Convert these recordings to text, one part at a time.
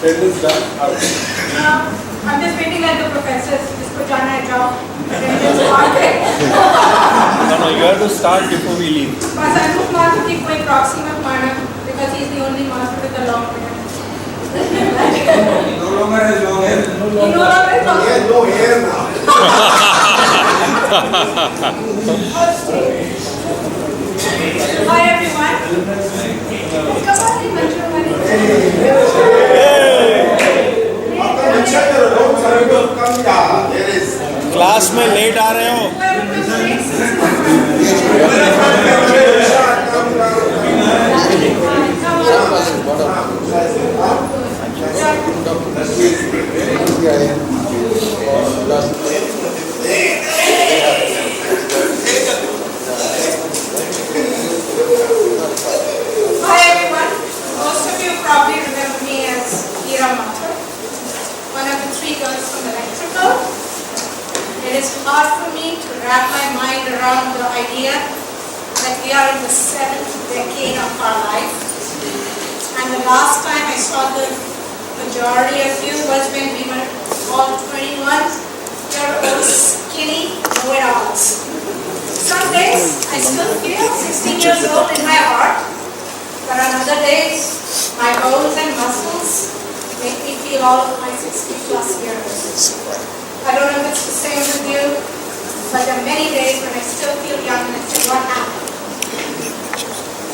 Attendance done. Out. I'm just waiting like the professors. Jisko jana hai jao. Attendance market. No, you have to start before we leave. बस अनुप माथुर की कोई proxy में माना because he is the only master with a long hair. No longer has long hair. He no longer is long hair. No hair now. Hi everyone. Come on, Manju. Class में late आ रहे हो? Hi everyone. Most of you probably remember me as Ira Mathur, one of the 3 girls from Electrical. It is hard for me to wrap my mind around the idea that we are in the 7th decade of our life. And the last time I saw the majority of you was when we were all 21-year-old skinny know-it-alls. Some days I still feel 16 years old in my heart, but on other days my bones and muscles make me feel all of my 60+ years. I don't know if it's the same with you, but there are many days when I still feel young and I say, what happened?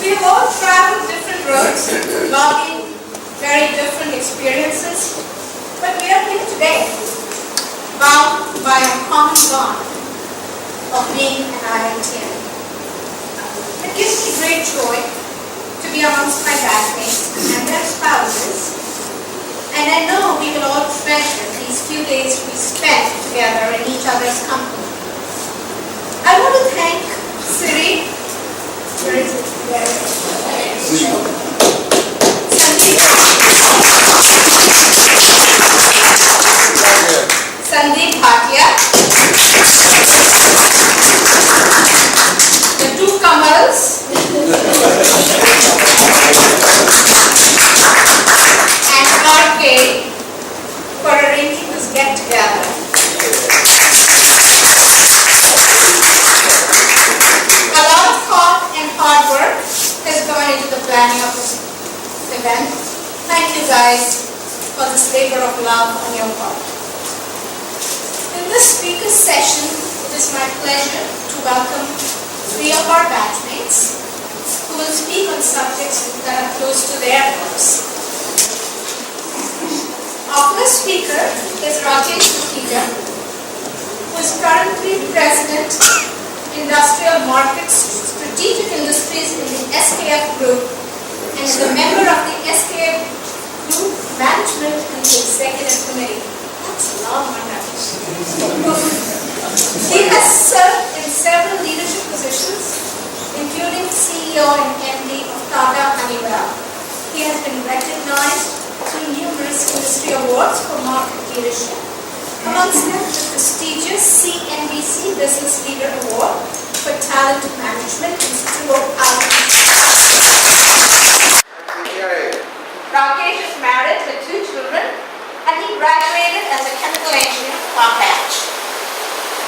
We have all traveled different roads, logging very different experiences, but we are here today, bound by a common bond of being an IITian. It gives me great joy to be amongst my batchmates and their spouses, and I know we will all treasure these few days we spent together in each other's company. I want to thank Siri. Where is it? There it is. Sandeep Bhatia. The 2 Kamals. And RK for arranging this get together. A lot of thought and hard work has gone into the planning of this event. Thank you guys for this labor of love on your part. In this speaker session, it is my pleasure to welcome 3 of our batchmates who will speak on subjects that are close to their hearts. Our first speaker is Rakesh Sukhija, who is currently President, Industrial Markets, Strategic Industries in the SKF Group and is a member of the SKF Group Management and the Executive Committee. That's a long one, Rakesh. He has served in several leadership positions, including CEO and MD of Tata Honeywell. He has been recognized through numerous industry awards for market leadership, amongst them the prestigious CNBC Business Leader Award for Talent Management in Stuart Island. Rakesh is married with 2 children and he graduated as a chemical engineer from our batch.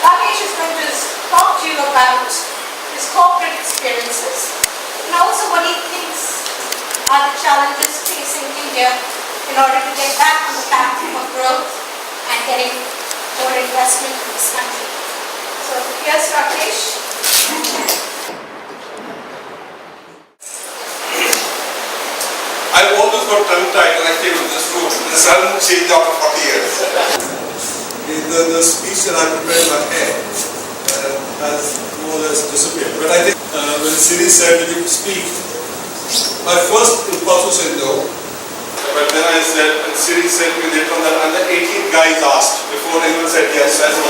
Rakesh is going to talk to you about his corporate experiences and also what he thinks are the challenges facing India in order to get back on the path of growth and getting more investment in this country. So here's Rakesh. I've always got tongue-tied when I came into this room. The sun changed after 40 years. The speech that I prepared in my head has more or less disappeared. But I think when Siri said that you could speak, my first impulse was say no. But then I said, and Siri said to me later on that I'm the 18th guy he's asked before anyone said yes. I said,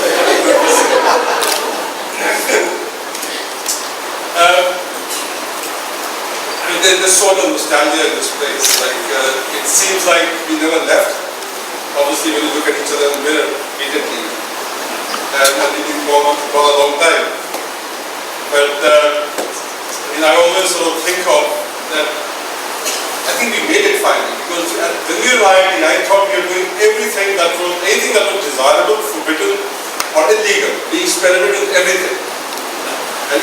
there's sort of nostalgia in this place. Like it seems like we never left. Obviously, when you look at each other in the mirror immediately, and we've been gone for a long time. But I always sort of think of that. I think we made it finally because when we arrived, the IIT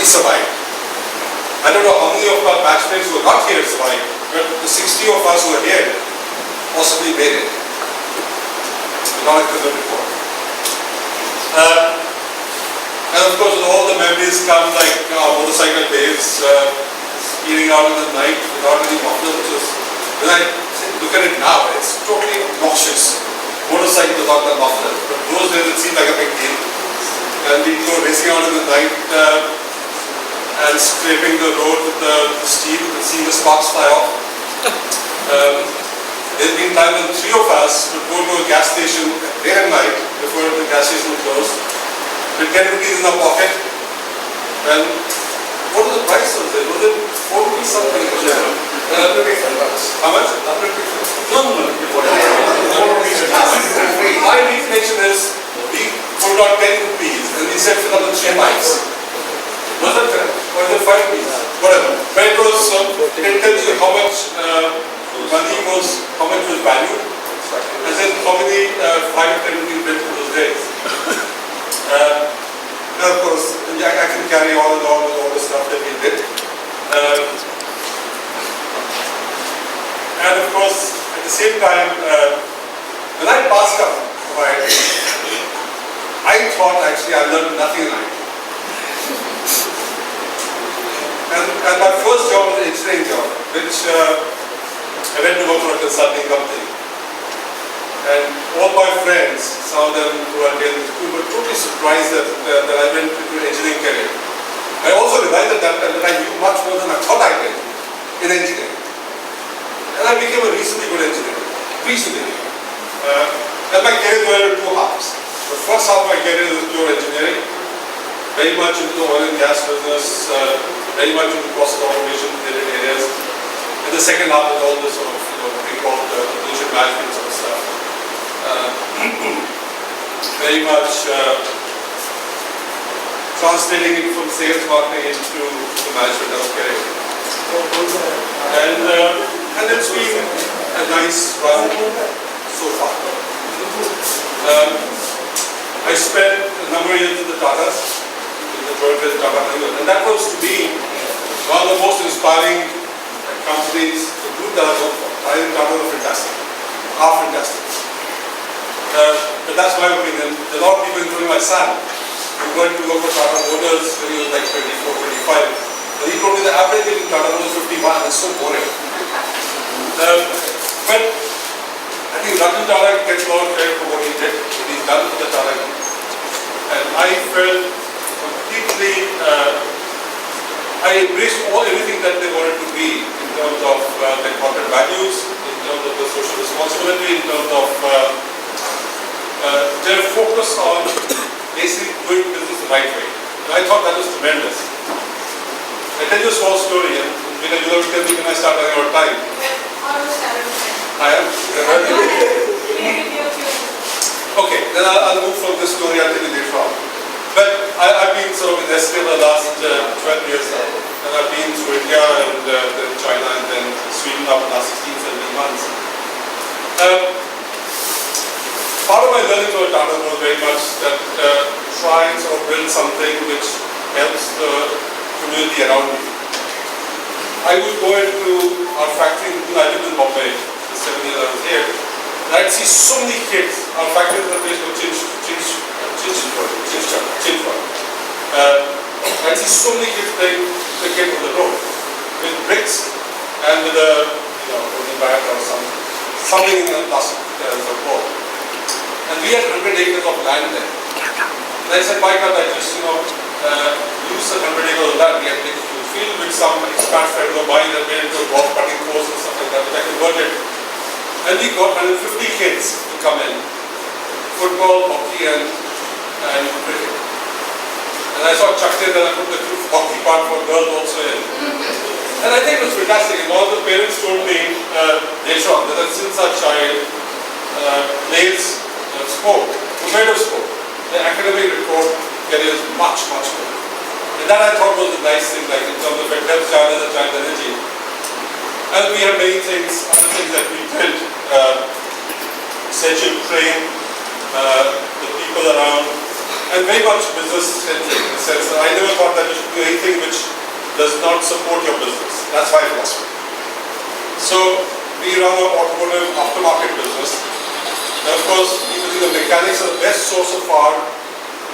survived. I don't know how many of our batchmates who are not here survived, but the 60 of us who are here possibly made it. Not equivalent before. And of course, all the memories come like motorcycle days, speeding out in the night without any muffler, which was, when I look at it now, it's totally obnoxious. Motorcycle without the muffler. But those days it seemed like a big deal. And we go racing out in the night and scraping the road with the steel and seeing the sparks fly off. There's been time when 3 of us would go to a gas station day and night before the gas station would close with 10 rupees in our pocket. And what was the price of it? Was it 4 rupees something? How much? No. My recollection is we pulled out 10 rupees and we said fill up the 3 bikes. Was that correct? Or was it 5 rupees? Whatever. But it was, it tells you how much money was, how much was valued, and then how many 5 or 10 rupees went in those days. And of course, I can carry on and on with all the stuff that we did. And of course, at the same time, when I passed up, I thought actually I learned nothing in IT. And my first job was an engineering job, which I went to work for a consulting company. And all my friends, some of them who are here in school, were totally surprised that I went into an engineering career. I also realized at that time that I knew much more than I thought I did in engineering. And I became a reasonably good engineer. Reasonably. And my career were in 2 halves. The first half of my career was pure engineering, very much into the oil and gas business, very much into process automation related areas. And the second half was all this sort of, what we call the relationship management sort of stuff. Very much translating it from sales marketing into the management of career. And it's been a nice run so far. I spent a number of years with the Tatas, in the joint venture Tata, and that was to me one of the most inspiring companies, the group that I work for. I think Tata are fantastic, but that's my opinion. There are a lot of people, including my son, who went to work for Tata Motors when he was like 24, 25. But he told me the average age in Tata Motors 51, it's so boring. But I think Ratan Tata gets a lot of credit for what he did, what he's done for the Tata Group. And I felt completely, I embraced everything that they wanted to be in terms of their corporate values, in terms of the social responsibility, in terms of their focus on basically doing business the right way. And I thought that was tremendous. I tell you a small story, and because you have to tell me when I start running out of time. Almost I am. Okay, then I'll move from this story. I'll tell you later on. But I've been sort of in SK for the last 12 years now, and I've been through India and then China and then Sweden now for the last 16, 17 months. Part of my learning about Tata was very much that try and sort of build something which helps the community around me. I would go into our factory, I lived in Bombay, the 7 years I was here, and I'd see so many kids. Our factory was a place called Chinchwad. I'd see so many kids playing cricket on the road with bricks and with a holding bag or something in a plastic ball. And we had 100 acres of land there. And I said, why can't I just use the 100 acres of land? We had a field with some expats that were buying and made into a golf putting course and stuff like that, which I converted. And we got 150 kids to come in. Football, hockey and cricket. And I saw chucked in and I put the hockey part for girls also in. And I think it was fantastic. And all the parents told me later on that since our child plays sport, competitive sport, the academic record career is much, much better. And that I thought was a nice thing, like in terms of it helps child as a child energy. And we have many things, other things that we did, essentially train the people around and very much business centric in the sense that I never thought that you should do anything which does not support your business. That's my philosophy. So we run an automotive aftermarket business. And of course, people think the mechanics are the best source of our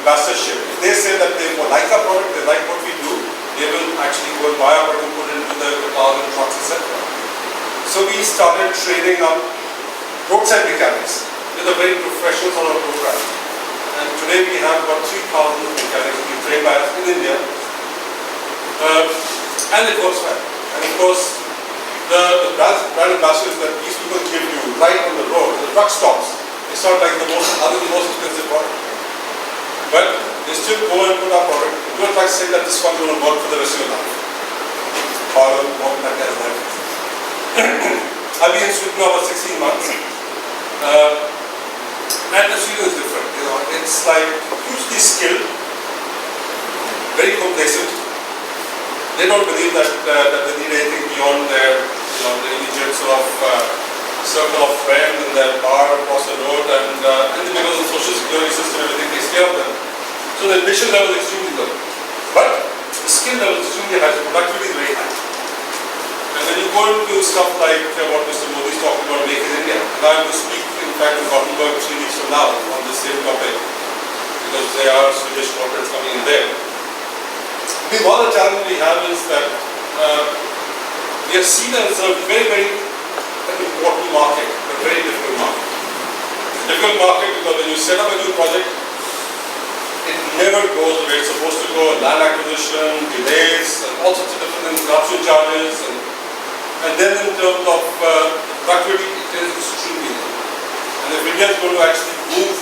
ambassadorship. If they say that they like our product, they like what we do, they will actually go and buy our product and put it into the cars and trucks, etc. So we started training up roadside mechanics with a very professional sort of program. And today we have about 3,000 mechanics being trained by us in India. And it works well. And of course, the brand ambassadors that these people give you right on the road, the truck stops, it's not like the most expensive product. But they still go and put our product into a truck, say that this one's going to work for the rest of your life. Or work that kind of life. I've been in Sweden now for 16 months. And the Sweden is different. You know, it's like hugely skilled, very complacent. They don't believe that they need anything beyond their, the immediate sort of circle of friends and their bar across the road, and because of the social security system, everything takes care of them. So the ambition level is extremely low, but the skill level is extremely high. So productivity is very high. And when you go into stuff like what Mr. Modi is talking about, Make in India, and I'm going to speak in fact in Gothenburg 3 weeks from now on the same topic, because there are Swedish corporates coming in there. One of the challenges we have is that we are seen as a very, very important market, a very difficult market. Difficult market because when you set up a new project, it never goes the way it's supposed to go. Land acquisition, delays, and all sorts of different things, corruption charges, and then in terms of productivity, it is extremely low. And if India is going to actually move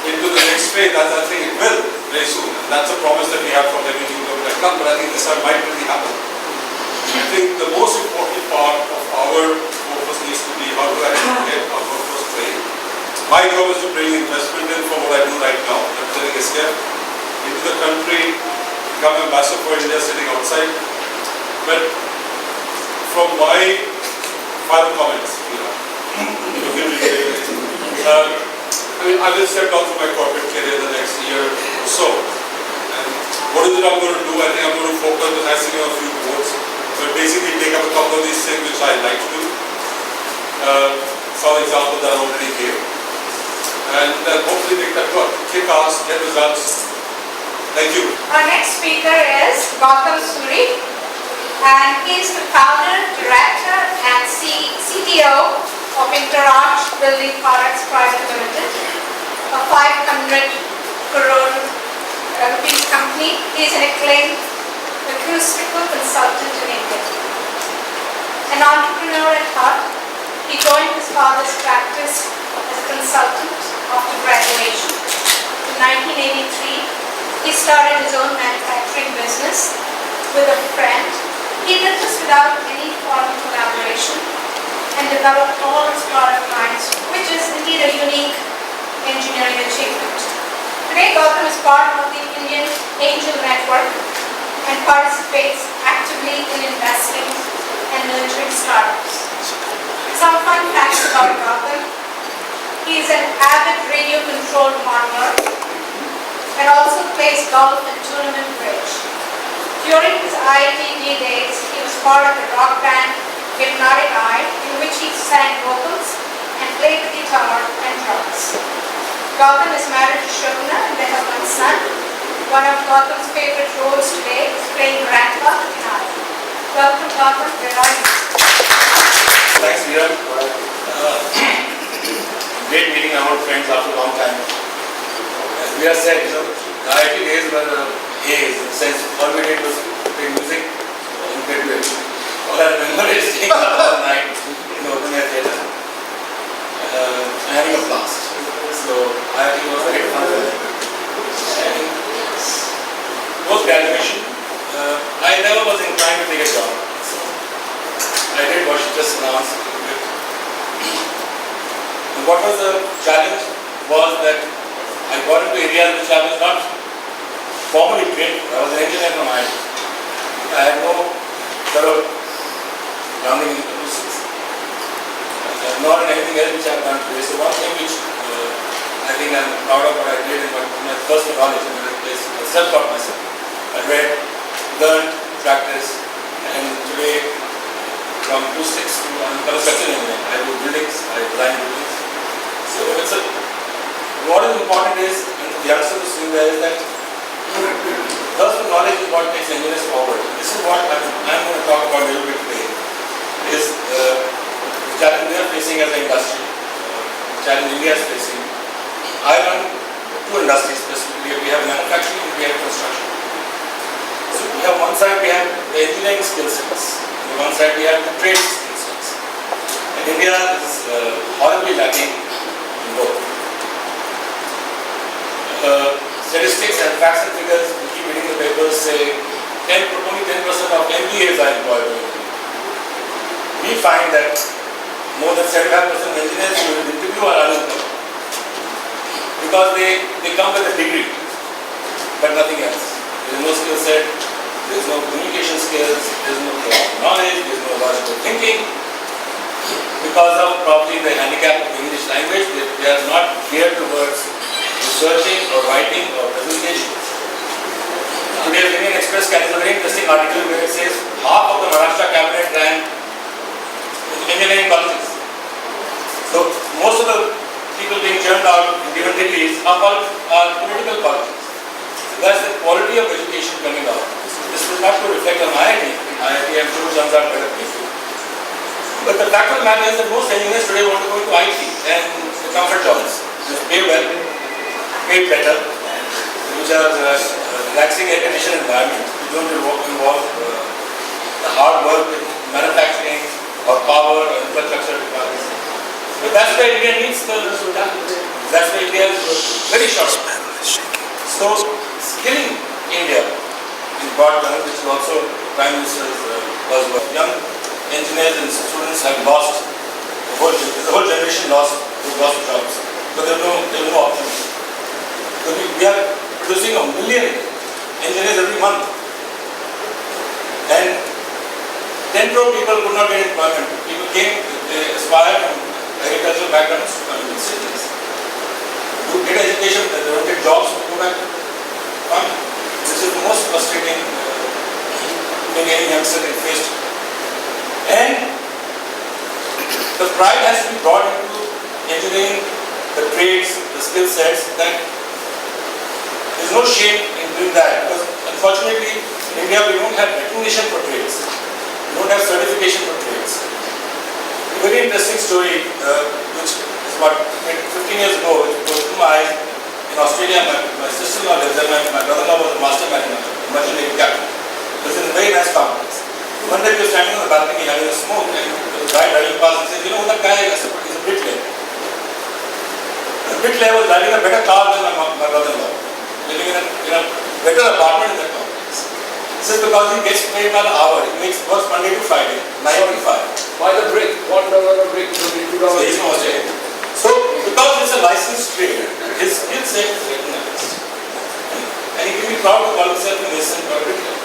into the next phase, as I think it will very soon, and that's a promise that we have from every new government that comes, but I think this time might really happen. I think the most important part of our focus needs to be how to actually get our workforce trained. My job is to bring investment in for what I do right now, representing SKF, into the country, become ambassador for India sitting outside. But from my final comments, I will step down from my corporate career in the next year or so. And what is it I'm going to do? I think I'm going to focus on sitting on a few boards, but basically take up a couple of these things which I like to do. Some examples that I already gave. And then hopefully make that work. Kick ass, get results. Thank you. Our next speaker is Gautam Suri, and he is the founder, director, and CTO of Interarch Building Products Private Limited, a 500 crore rupees company. He is an acclaimed acoustical consultant in India. An entrepreneur at heart, he joined his father's practice as a consultant after graduation. In 1983, he started his own manufacturing business with a friend. He did this without any formal collaboration and developed all his product lines, which is indeed a unique engineering achievement. Today, Gautam is part of the Indian Angel Network and participates actively in investing and nurturing startups. Some fun facts about Gautam. He is an avid radio-controlled modeler and also plays golf and tournament bridge. During his IIT days, he was part of the rock band Hypnotic Eye, in which he sang vocals and played the guitar and drums. Gautam is married to Shobana and they have one son. One of Gautam's favorite roles today is playing grandpa in Eye. Welcome, Gautam. Where are you? Thanks, Veera. Great meeting our friends after a long time. As Veera said, the IIT days were a haze, in the sense all we did was play music and get to it. All I remember is staying up all night in the open air theatre and having a blast. So IIT was very fun. And post graduation, I never was inclined to take a job. So I did what she just announced. And what was the challenge was that I got into areas which I was not formally trained. I was an engineer from IIT. I had no thorough grounding in acoustics. Not in anything else which I have done today. So one thing which I think I'm proud of what I did in my personal knowledge. I mean, I self-taught myself. I read, learned, practiced, and today from acoustics to I'm a structural engineer. I do buildings, I design buildings. So what is important is, and the answer to see there is that personal knowledge is what takes engineers forward. This is what I'm going to talk about a little bit today. Is the challenge we are facing as an industry, the challenge India is facing. I run two industries specifically. We have manufacturing and we have construction. So we have one side we have the engineering skill sets. On one side we have the trade skill sets. And India is horribly lacking in both. Statistics and facts and figures, we keep reading the papers say only 10% of MBAs are employed. We find that more than 75% of engineers who will interview are unemployed because they come with a degree but nothing else. There is no skill set, there is no communication skills, there is no knowledge, there is no logical thinking. Because of probably the handicap of the English language, they are not geared towards researching or writing or presentations. Today, the Indian Express carries a very interesting article where it says half of the Maharashtra cabinet ran engineering colleges. So most of the people being churned out in given degrees are political colleges. So that's the quality of education coming out. This is not to reflect on IIT. IIT and true sons are better people. But the fact of the matter is that most engineers today want to go into IT and the comfort jobs. Just pay well, pay better, which are relaxing air conditioned environment. You don't involve the hard work in manufacturing or power or infrastructure requirements. But that's where India needs the talent. That's where India is very short. So skilling India in broad terms, which is also Prime Minister's buzzword. Young engineers and students have lost the whole generation lost jobs. So there's no opportunity. So we are producing 1 million engineers every month. And 10 crore people could not get employment. People came, they aspired from agricultural backgrounds to come to the cities. To get education, they don't get jobs, to go back to farming. This is the most frustrating thing any youngster can face. And the pride has to be brought into engineering, the trades, the skill sets, that there is no shame in doing that, because unfortunately in India we don't have recognition for trades, we don't have certification for trades. A very interesting story which is about 15 years ago, it was to my eyes. In Australia, my sister-in-law lives there, my brother-in-law was a master mathematician, merchant navy captain. It was in a very nice complex. One day we were standing on the balcony having a smoke, and the guy driving past and said, you know, that guy is a bricklayer. The bricklayer was driving a better car than my brother-in-law, living in a better apartment in that complex. He says because he gets paid by the hour, he works Monday to Friday, 9 to 5. Why the brick? $1 a brick, $2 So he's from Australia. So because it's a licensed trade, his skill set is recognized. And he can be proud to call himself a mason or a bricklayer.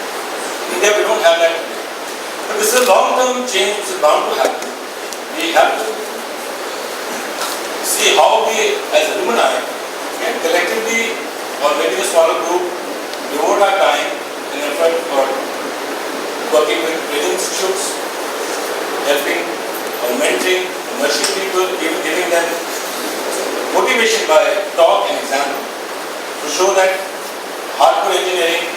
In India we don't have that today. But this is a long-term change which is bound to happen. We have to see how we as alumni can collectively or maybe a smaller group devote our time and effort for working with training institutes, helping or mentoring, nurturing people, even giving them motivation by talk and example to show that hardcore engineering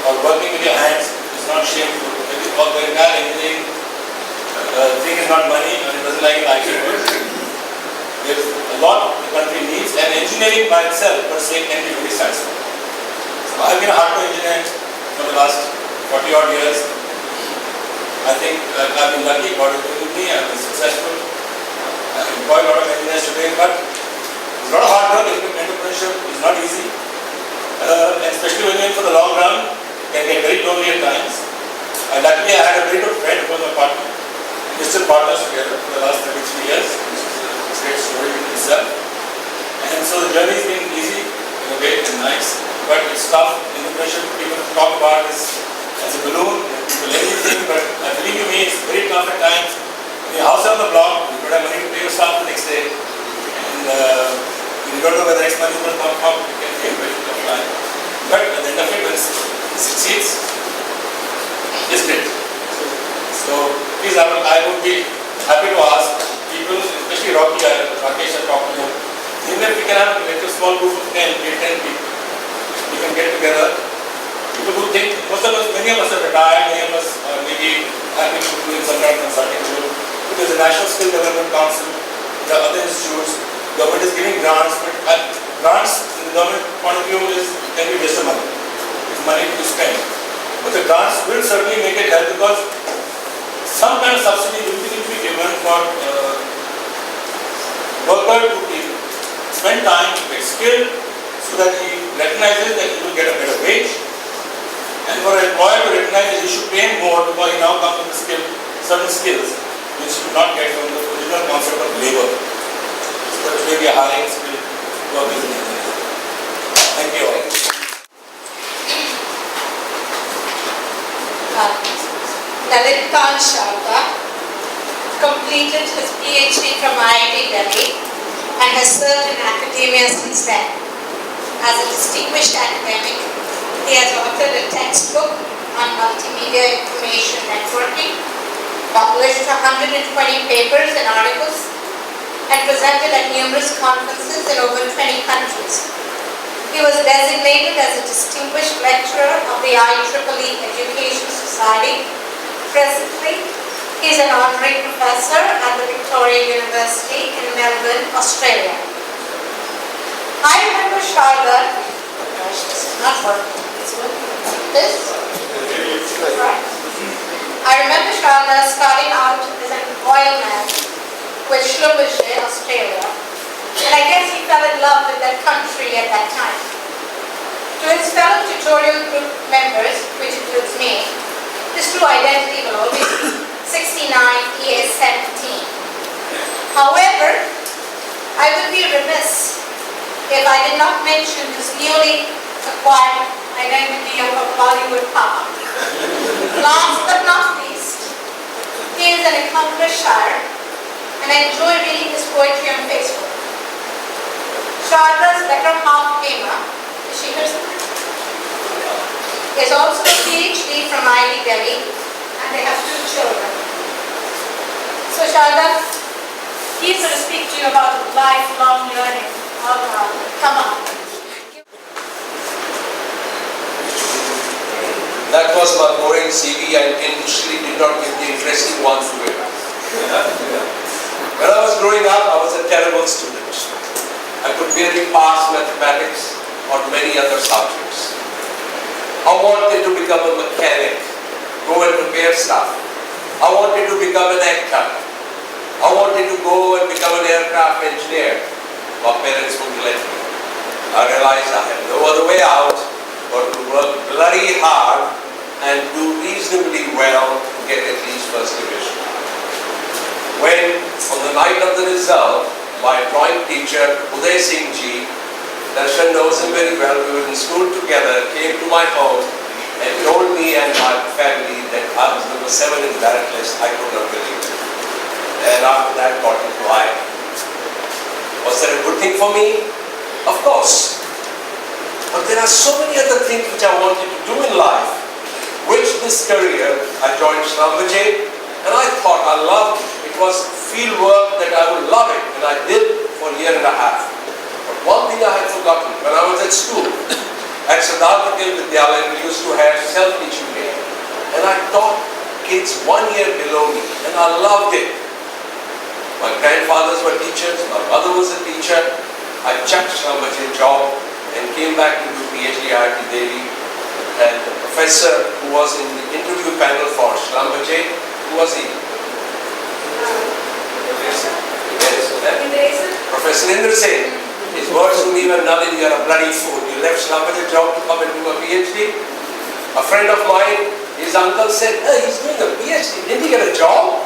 or working with your hands is not shameful. Or the entire engineering thing is not money and it doesn't like an IT work. There's a lot the country needs, and engineering by itself per se can be very satisfying. So I've been a hardcore engineer for the last 40 odd years. I think I've been lucky, God has been with me, I've been successful. I've employed a lot of engineers today, but there's a lot of hard work. Entrepreneurship is not easy, and especially when you're in for the long run, it can get very lonely at times. Luckily, I had a very good friend who was my partner. We're still partners together for the last 33 years, which is a great story in itself. And so the journey has been easy in a way and nice, but it's tough. Entrepreneurship, people talk about this as a balloon, people anything, but believe you me, it's very tough at times. In your house on the block, you don't have money to pay your staff the next day, and you You don't know where the next money will come from, you can take very long time. But at the end of it, when it succeeds, it's great. So please, I would be happy to ask people, especially Rocky, Rakesh has talked to him, even if we can have a small group of 10, 10 people, we can get together. People who think, many of us are retired, many of us are maybe happy to do some kind of consulting role. Because the National Skill Development Council, the other institutes, government is giving grants, but grants in the government point of view can be waste of money. It's money to spend. But the grants will certainly make it help because some kind of subsidy will need to be given for worker to spend time to get skilled so that he recognizes that he will get a better wage. And for an employer to recognize that he should pay him more because he now comes with certain skills which he could not get from the original concept of labor. So that may be a high skill work is needed. Thank you all. Lalit Khan Sharda completed his PhD from IIT Delhi and has served in academia since then. As a distinguished academic, he has authored a textbook on multimedia information networking, published 120 papers and articles, and presented at numerous conferences in over 20 countries. He was designated as a distinguished lecturer of the IEEE Education Society. Presently, he is an honorary professor at the Victoria University in Melbourne, Australia. I remember Sharda, gosh, this is not working. It's working. This? Right. I remember Sharda starting out as an oilman with Schlumberger, Australia, and I guess he fell in love with that country at that time. To his fellow tutorial group members, which includes me, this true identity will always be 69 ES17. However, I would be remiss if I did not mention his newly acquired identity of a Bollywood papa. Last but not least, he is an accomplished shire and I enjoy reading his poetry on Facebook. Sharda's better half Hema, is she here somewhere? Is also a PhD from IIT Delhi and they have 2 children. So Sharda, he's going to speak to you about lifelong learning. Come on. That was my boring CV and initially did not give the interesting one to it. When I was growing up, I was a terrible student. I could barely pass mathematics or many other subjects. I wanted to become a mechanic, go and repair stuff. I wanted to become an actor. I wanted to go and become an aircraft engineer. My parents wouldn't let me. I realized I had no other way out but to work bloody hard and do reasonably well to get at least first division. When, on the night of the result, my drawing teacher, Uday Singh Ji, Darshan knows him very well, we were in school together, came to my home and told me and my family that I was number 7 in merit list. I could not believe it. And after that got into IIT. Was that a good thing for me? Of course. But there are so many other things which I wanted to do in life, which this career, I joined Schlumberger and I thought I loved it. It was field work that I would love it and I did for a year and a half. But one thing I had forgotten, when I was at school, at Sardar Patel Vidyalaya, we used to have self-teaching day. And I taught kids 1 year below me and I loved it. My grandfathers were teachers, my mother was a teacher. I chucked Schlumberger job and came back to do PhD at IIT Delhi. And the professor who was in the interview panel for Schlumberger, who was he? Professor Indra Sen. His words to me were, Nalin, you are a bloody fool. You left Schlumberger job to come and do a PhD. A friend of mine, his uncle said, hey, he's doing a PhD. Didn't he get a job?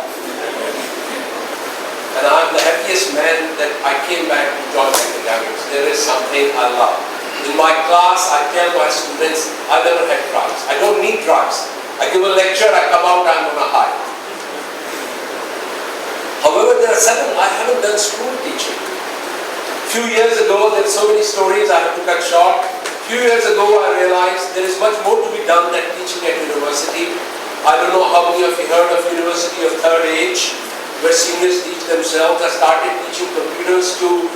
And I'm the happiest man that I came back to join academics. There is something I love. In my class, I tell my students, I never had drugs. I don't need drugs. I give a lecture, I come out, I'm on a high. However, there are certain, I haven't done school teaching. A few years ago, there are so many stories I have to cut short. Few years ago I realized there is much more to be done than teaching at university. I don't know how many of you heard of University of Third Age, where seniors teach themselves. I started teaching computers to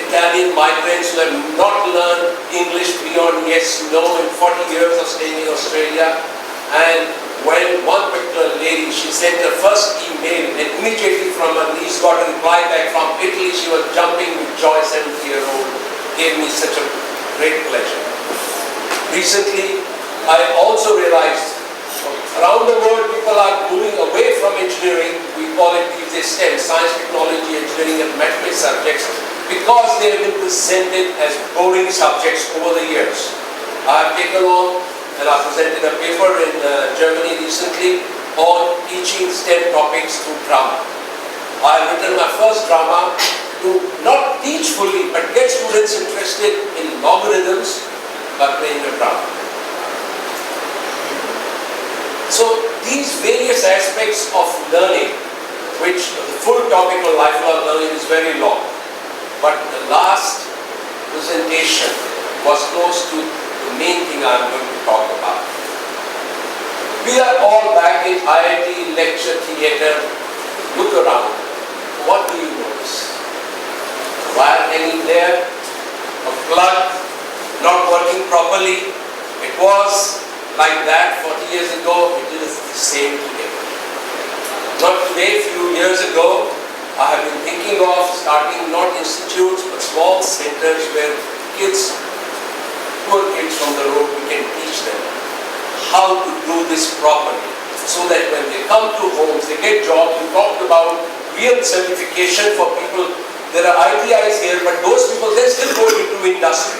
Italian migrants who have not learned English beyond yes, no in 40 years of staying in Australia. And when one particular lady, she sent her first email and immediately from her niece got a reply back from Italy, she was jumping with joy, 70-year-old, gave me such a great pleasure. Recently, I also realized around the world people are moving away from engineering, we call it these days STEM, science, technology, engineering and mathematics subjects, because they have been presented as boring subjects over the years. I have taken on and I presented a paper in Germany recently on teaching STEM topics through drama. I have written my first drama to not teach fully but get students interested in logarithms by playing a drama. So these various aspects of learning, which the full topic of lifelong learning is very long, but the last presentation was close to the main thing I am going to talk about. We are all back in IIT lecture theatre. Look around. What do you notice? A wire hanging there, a plug not working properly. It was like that 40 years ago, it is the same today. Not today, few years ago, I have been thinking of starting not institutes but small centers where kids, poor kids from the road, we can teach them how to do this properly so that when they come to homes, they get jobs. We talked about real certification for people. There are ITIs here, but those people, they still go into industry.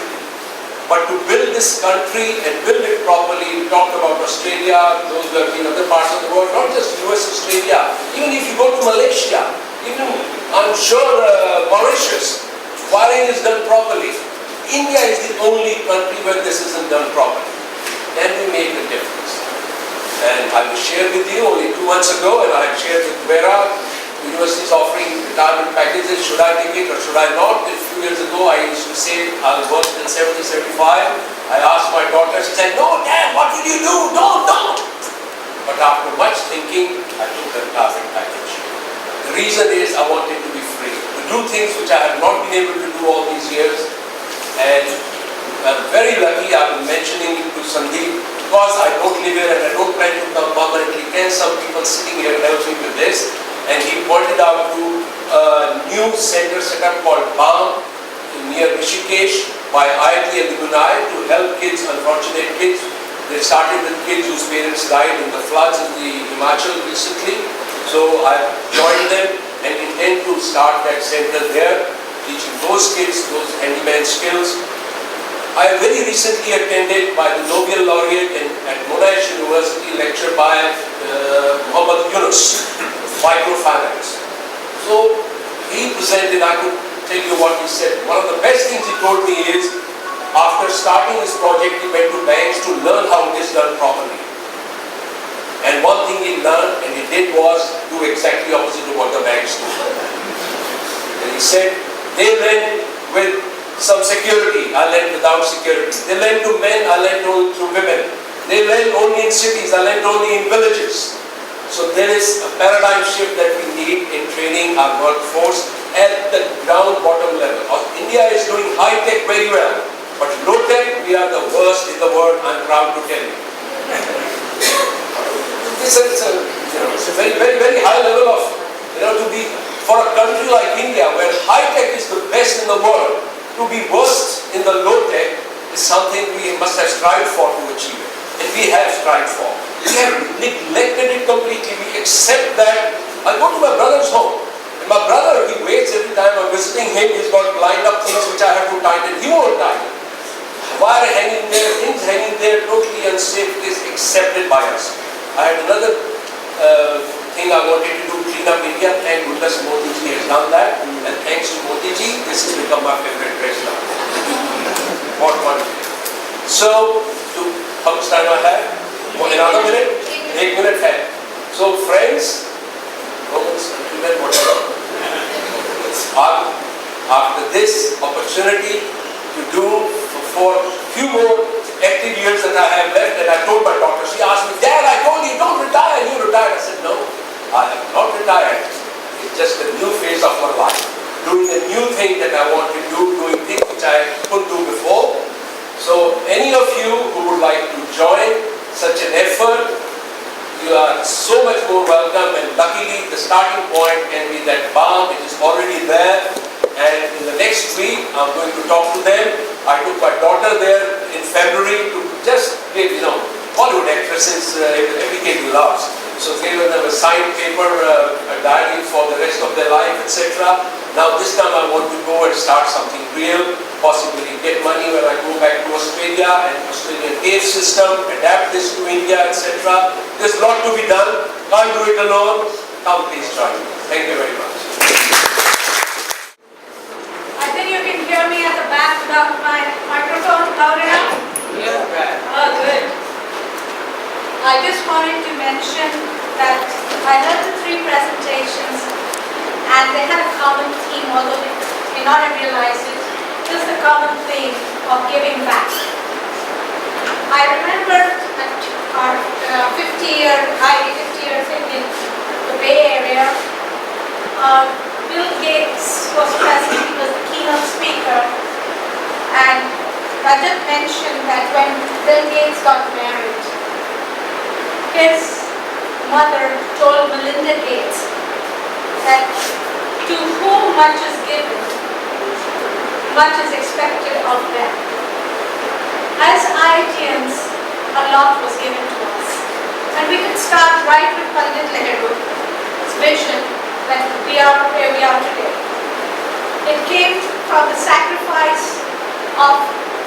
But to build this country and build it properly, we talked about Australia, those who have been in other parts of the world, not just US, Australia, even if you go to Malaysia, even I'm sure Mauritius, wiring is done properly. India is the only country where this isn't done properly. Can we make a difference? And I will share with you only 2 months ago, and I had shared with Vera, universities offering retirement packages, should I take it or should I not? A few years ago I used to say I'll work till 70, 75. I asked my daughter, she said, no Dad, what will you do? Don't. But after much thinking, I took the retirement package. The reason is I wanted to be free, to do things which I have not been able to do all these years. And I'm very lucky, I've been mentioning it to Sandeep, because I don't live here and I don't plan to come permanently. Can some people sitting here help me with this? And he pointed out to a new center set up called BAM near Rishikesh by IIT Alumni to help kids, unfortunate kids. They started with kids whose parents died in the floods in the Himachal recently. So I joined them and intend to start that center there, teaching those kids those handyman skills. I very recently attended by the Nobel laureate at Monash University lecture by Muhammad Yunus, microfinance. So he presented, I could tell you what he said. One of the best things he told me is, after starting this project, he went to banks to learn how it is done properly. And one thing he learned and he did was do exactly opposite of what the banks do. And he said, they lend with some security, I lend without security. They lend to men, I lend only to women. They lend only in cities, I lend only in villages. So there is a paradigm shift that we need in training our workforce at the ground bottom level. India is doing high tech very well, but low tech, we are the worst in the world, I'm proud to tell you. It's a very, very, very high level of, to be, for a country like India, where high tech is the best in the world, to be worst in the low tech is something we must have strived for to achieve it. And we have strived for. We have neglected it completely. We accept that. I go to my brother's home. And my brother, he waits every time I'm visiting him. He's got lined up things which I have to tighten. He won't tighten. Wire hanging there, things hanging there, totally unsafe, is accepted by us. I had another thing I wanted to do, clean up India. Thank goodness Modi ji has done that. And thanks to Modi ji, this has become my favorite dress now. What one? So, how much time I have? Another minute? 1 minute है. So friends, Romans, countrymen, whatever. after this opportunity to do for a few more active years that I have left, and I told my daughter, she asked me, Dad, I told you don't retire, you retired. I said, no, I have not retired. It's just a new phase of my life. Doing a new thing that I want to do, doing things which I couldn't do before. So any of you who would like to join such an effort, you are so much more welcome, and luckily the starting point can be that balm, it is already there, and in the next week I'm going to talk to them. I took my daughter there in February to just give, Bollywood actresses, everything loves. So gave them a signed paper, a diary for the rest of their life, etc. Now this time I want to go and start something real, possibly get money when I go back to Australia and Australian cave system, adapt this to India, etc. There's a lot to be done. Can't do it alone. Come please join me. Thank you very much. I think you can hear me at the back without my microphone loud enough? Yeah. Oh, good. I just wanted to mention that I heard the 3 presentations and they had a common theme, although they may not have realized it. Just the common theme of giving back. I remember at our 50-year thing in the Bay Area, Bill Gates was present. He was the keynote speaker, and Rajat mentioned that when Bill Gates got married, his mother told Melinda Gates that to whom much is given, much is expected of them. As Indians, a lot was given to us. And we can start right with Pandit Nehru's vision that we are where we are today. It came from the sacrifice of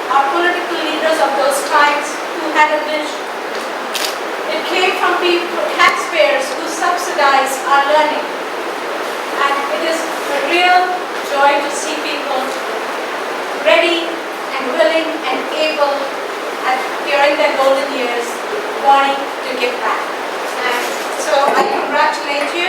our political leaders of those times who had a vision. It came from people, taxpayers who subsidize our learning. And it is a real joy to see people ready and willing and able at during their golden years wanting to give back. And so I congratulate you.